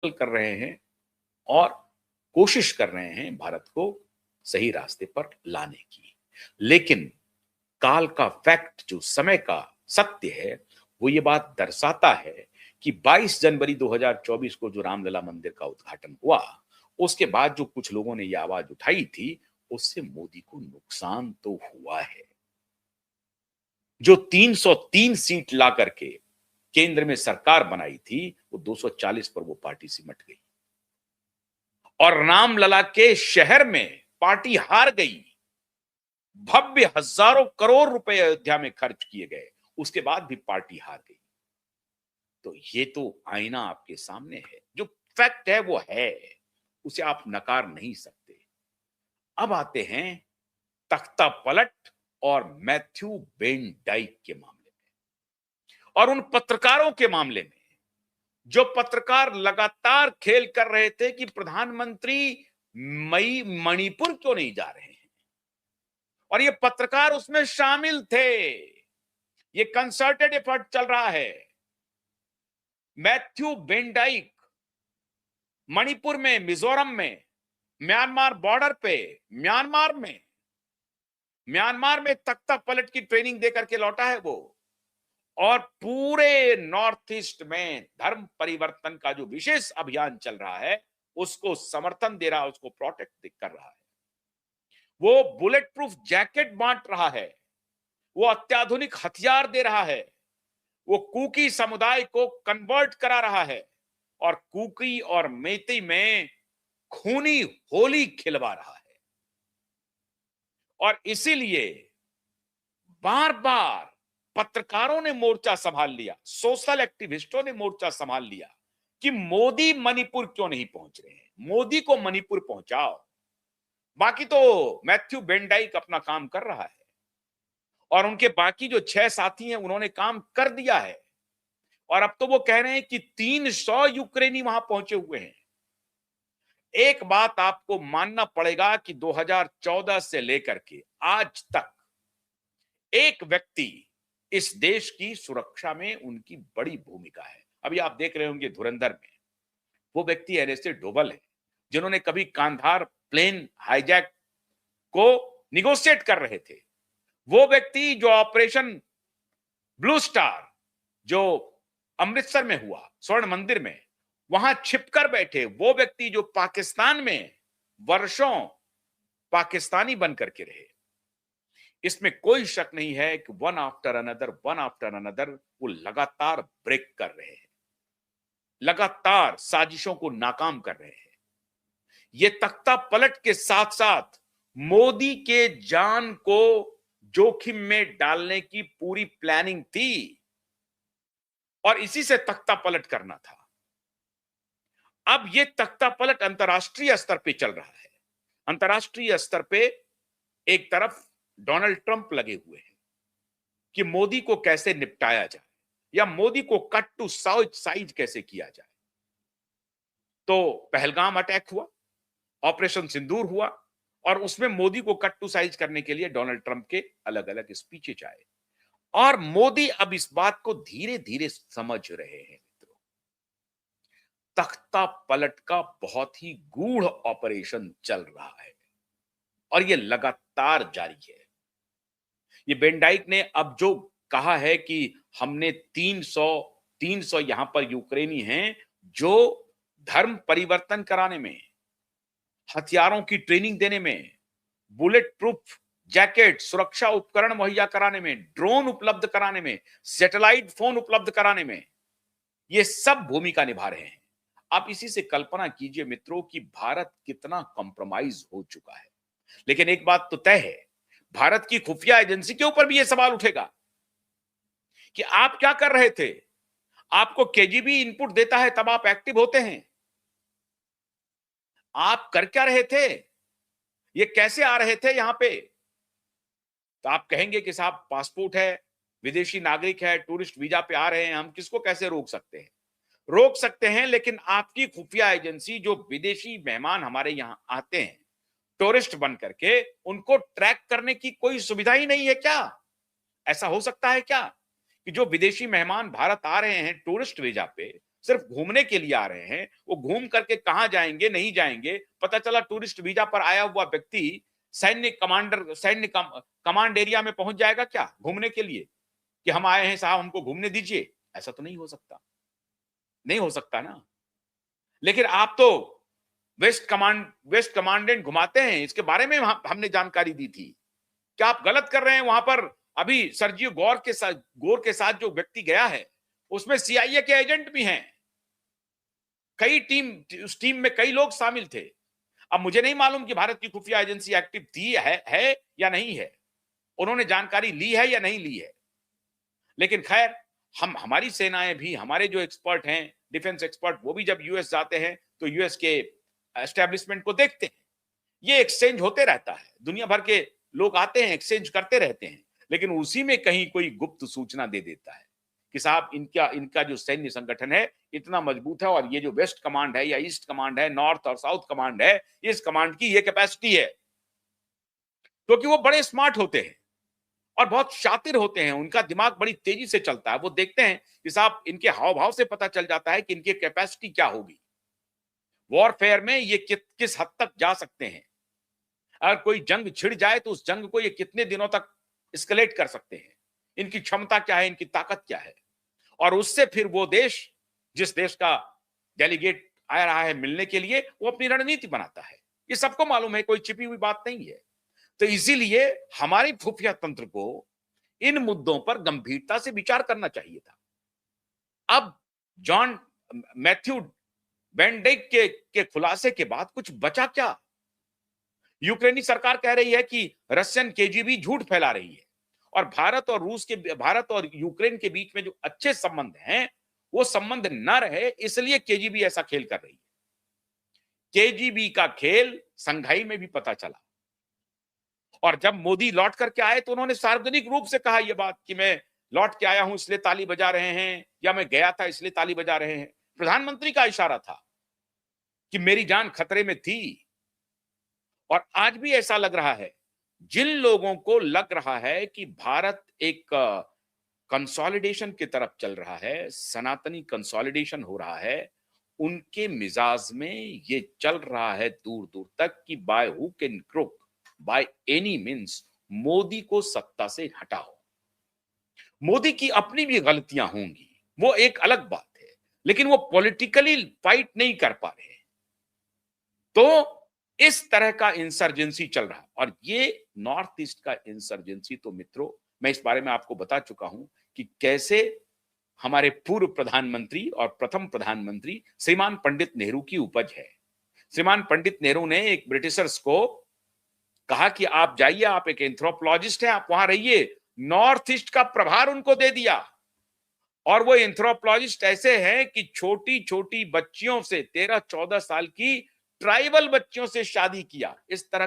कर रहे हैं और कोशिश कर रहे हैं भारत को सही रास्ते पर लाने की। लेकिन काल का फैक्ट, जो समय का सत्य है, वो ये बात दर्शाता है कि 22 जनवरी 2024 को जो रामलला मंदिर का उद्घाटन हुआ, उसके बाद जो कुछ लोगों ने ये आवाज उठाई थी, उससे मोदी को नुकसान तो हुआ है। जो 303 सीट ला करके केंद्र में सरकार बनाई थी, वो 240 पर वो पार्टी सिमट गई और रामलला के शहर में पार्टी हार गई। भव्य हजारों करोड़ रुपए अयोध्या में खर्च किए गए, उसके बाद भी पार्टी हार गई। तो ये तो आईना आपके सामने है, जो फैक्ट है वो है, उसे आप नकार नहीं सकते। अब आते हैं तख्ता पलट और मैथ्यू बेन डाइक के मामले में और उन पत्रकारों के मामले में जो पत्रकार लगातार खेल कर रहे थे कि प्रधानमंत्री मई मणिपुर क्यों नहीं जा रहे हैं, और ये पत्रकार उसमें शामिल थे। ये कंसर्टेड एफर्ट चल रहा है। मैथ्यू बेंडाइक मणिपुर में, मिजोरम में, म्यांमार बॉर्डर पे, म्यांमार में तख्ता पलट की ट्रेनिंग देकर के लौटा है वो, और पूरे नॉर्थ ईस्ट में धर्म परिवर्तन का जो विशेष अभियान चल रहा है, उसको समर्थन दे रहा है, उसको प्रोटेक्ट कर रहा है। वो बुलेट प्रूफ जैकेट बांट रहा है, वो अत्याधुनिक हथियार दे रहा है, वो कुकी समुदाय को कन्वर्ट करा रहा है और कुकी और मेती में खूनी होली खिलवा रहा है। और इसीलिए बार बार पत्रकारों ने मोर्चा संभाल लिया, सोशल एक्टिविस्टों ने मोर्चा संभाल लिया कि मोदी मणिपुर क्यों नहीं पहुंच रहे हैं, मोदी को मणिपुर पहुंचाओ। बाकी तो मैथ्यू बेंडाइक अपना काम कर रहा है और उनके बाकी जो 6 साथी हैं उन्होंने काम कर दिया है, और अब तो वो कह रहे हैं कि 300 यूक्रेनी वहां पहुंचे हुए हैं। एक बात आपको मानना पड़ेगा कि 2014 से लेकर के आज तक एक व्यक्ति इस देश की सुरक्षा में उनकी बड़ी भूमिका है। अभी आप देख रहे होंगे धुरंधर में वो व्यक्ति एनएसए डोभाल है, जिन्होंने कभी कांधार प्लेन हाईजैक को निगोशिएट कर रहे थे। वो व्यक्ति जो ऑपरेशन ब्लू स्टार जो अमृतसर में हुआ, स्वर्ण मंदिर में, वहां छिपकर बैठे वो व्यक्ति जो पाकिस्तान में वर्षों पाकिस्तानी बनकर के रहे। इसमें कोई शक नहीं है कि वन आफ्टर अनदर वो लगातार ब्रेक कर रहे हैं, लगातार साजिशों को नाकाम कर रहे हैं। ये तख्ता पलट के साथ साथ मोदी के जान को जोखिम में डालने की पूरी प्लानिंग थी और इसी से तख्ता पलट करना था। अब ये तख्ता पलट अंतर्राष्ट्रीय स्तर पे चल रहा है। अंतर्राष्ट्रीय स्तर पे एक तरफ डोनाल्ड ट्रंप लगे हुए हैं कि मोदी को कैसे निपटाया जाए या मोदी को कट टू साइज कैसे किया जाए। तो पहलगाम अटैक हुआ, ऑपरेशन सिंदूर हुआ, और उसमें मोदी को कट टू साइज करने के लिए डोनाल्ड ट्रंप के अलग अलग स्पीचेज आए, और मोदी अब इस बात को धीरे धीरे समझ रहे हैं। मित्रों, तख्ता पलट का बहुत ही गूढ़ ऑपरेशन चल रहा है और यह लगातार जारी है। ये बेंडाइक ने अब जो कहा है कि हमने 300 यहां पर यूक्रेनी हैं जो धर्म परिवर्तन कराने में, हथियारों की ट्रेनिंग देने में, बुलेट प्रूफ जैकेट, सुरक्षा उपकरण मुहैया कराने में, ड्रोन उपलब्ध कराने में, सैटेलाइट फोन उपलब्ध कराने में, ये सब भूमिका निभा रहे हैं। आप इसी से कल्पना कीजिए मित्रों कि भारत कितना कॉम्प्रोमाइज हो चुका है। लेकिन एक बात तो तय है, भारत की खुफिया एजेंसी के ऊपर भी यह सवाल उठेगा कि आप क्या कर रहे थे। आपको केजीबी इनपुट देता है तब आप एक्टिव होते हैं, आप कर क्या रहे थे, ये कैसे आ रहे थे यहां पे। तो आप कहेंगे कि साहब पासपोर्ट है, विदेशी नागरिक है, टूरिस्ट वीजा पे आ रहे हैं, हम किसको कैसे रोक सकते हैं। रोक सकते हैं, लेकिन आपकी खुफिया एजेंसी जो विदेशी मेहमान हमारे यहां आते हैं टूरिस्ट बन करके, उनको ट्रैक करने की कोई सुविधा ही नहीं है क्या। ऐसा हो सकता है क्या कि जो विदेशी मेहमान भारत आ रहे हैं टूरिस्ट वीजा पे, सिर्फ घूमने के लिए आ रहे हैं, वो घूम करके कहां जाएंगे नहीं जाएंगे, पता चला टूरिस्ट वीजा पर आया हुआ व्यक्ति सैन्य कमांड एरिया में पहुंच जाएगा क्या घूमने के लिए, कि हम आए हैं साहब हमको घूमने दीजिए? ऐसा तो नहीं हो सकता, नहीं हो सकता ना। लेकिन आप तो वेस्ट कमांडेंट घुमाते हैं, इसके बारे में हमने जानकारी दी थी। क्या आप गलत कर रहे हैं? वहां पर अभी सर्जियो गोर के साथ जो व्यक्ति गया है, उसमें सीआईए के एजेंट भी हैं। उस टीम में कई लोग शामिल थे। अब मुझे नहीं मालूम कि भारत की खुफिया एजेंसी एक्टिव थी है या नहीं है, उन्होंने जानकारी ली है या नहीं ली है। लेकिन खैर, हमारी सेनाएं भी, हमारे जो एक्सपर्ट हैं, डिफेंस एक्सपर्ट, वो भी जब यूएस जाते हैं तो यूएस के एस्टेब्लिशमेंट को देखते हैं। ये एक्सचेंज होते रहता है, दुनिया भर के लोग आते हैं, एक्सचेंज करते रहते हैं, लेकिन उसी में कहीं कोई गुप्त सूचना दे देता है कि साहब इनका जो सैन्य संगठन है इतना मजबूत है, और ये जो वेस्ट कमांड है या ईस्ट कमांड है, नॉर्थ और साउथ कमांड है, इस कमांड की ये कैपेसिटी है। क्योंकि वो बड़े स्मार्ट होते हैं और बहुत शातिर होते हैं, उनका दिमाग बड़ी तेजी से चलता है। वो देखते हैं कि साहब इनके हाव भाव से पता चल जाता है कि इनकी कैपेसिटी क्या होगी, वॉरफेयर में ये किस हद तक जा सकते हैं। अगर कोई जंग छिड़ जाए तो उस जंग को ये कितने दिनों तक एस्केलेट कर सकते हैं, इनकी क्षमता क्या है, इनकी ताकत क्या है। और उससे फिर वो देश, जिस देश का डेलीगेट आ रहा है मिलने के लिए, वो अपनी रणनीति बनाता है। ये सबको मालूम है, कोई छिपी हुई बात नहीं है। तो इसीलिए हमारी खुफिया तंत्र को इन मुद्दों पर गंभीरता से विचार करना चाहिए था। अब जॉन मैथ्यू वेंडेक के खुलासे के बाद कुछ बचा क्या? यूक्रेनी सरकार कह रही है कि रशियन केजीबी झूठ फैला रही है, और भारत और यूक्रेन के बीच में जो अच्छे संबंध हैं, वो संबंध न रहे, इसलिए केजीबी ऐसा खेल कर रही है। केजीबी का खेल संघाई में भी पता चला, और जब मोदी लौट करके आए तो उन्होंने सार्वजनिक रूप से कहा यह बात कि मैं लौट के आया हूं इसलिए ताली बजा रहे हैं, या मैं गया था इसलिए ताली बजा रहे हैं। प्रधानमंत्री का इशारा था कि मेरी जान खतरे में थी। और आज भी ऐसा लग रहा है, जिन लोगों को लग रहा है कि भारत एक कंसोलिडेशन की तरफ चल रहा है, सनातनी कंसोलिडेशन हो रहा है, उनके मिजाज में ये चल रहा है दूर दूर तक कि by hook and crook, by any means Modi को सत्ता से हटाओ। मोदी की अपनी भी गलतियां होंगी, वो एक अलग बात है, लेकिन वो पॉलिटिकली फाइट नहीं कर पा रहे। तो इस तरह का इंसर्जेंसी चल रहा, और ये नॉर्थ ईस्ट का इंसर्जेंसी तो मित्रों, मैं इस बारे में आपको बता चुका हूं कि कैसे हमारे पूर्व प्रधानमंत्री और प्रथम प्रधानमंत्री श्रीमान पंडित नेहरू की उपज है। श्रीमान पंडित नेहरू ने एक ब्रिटिशर्स को कहा कि आप जाइए, आप एक एंथ्रोपोलॉजिस्ट हैं, आप वहां रहिए, नॉर्थ ईस्ट का प्रभार उनको दे दिया। और वो एंथ्रोपोलॉजिस्ट ऐसे हैं कि छोटी छोटी बच्चियों से, 13-14 साल की ट्राइबल बच्चियों से शादी किया। इस तरह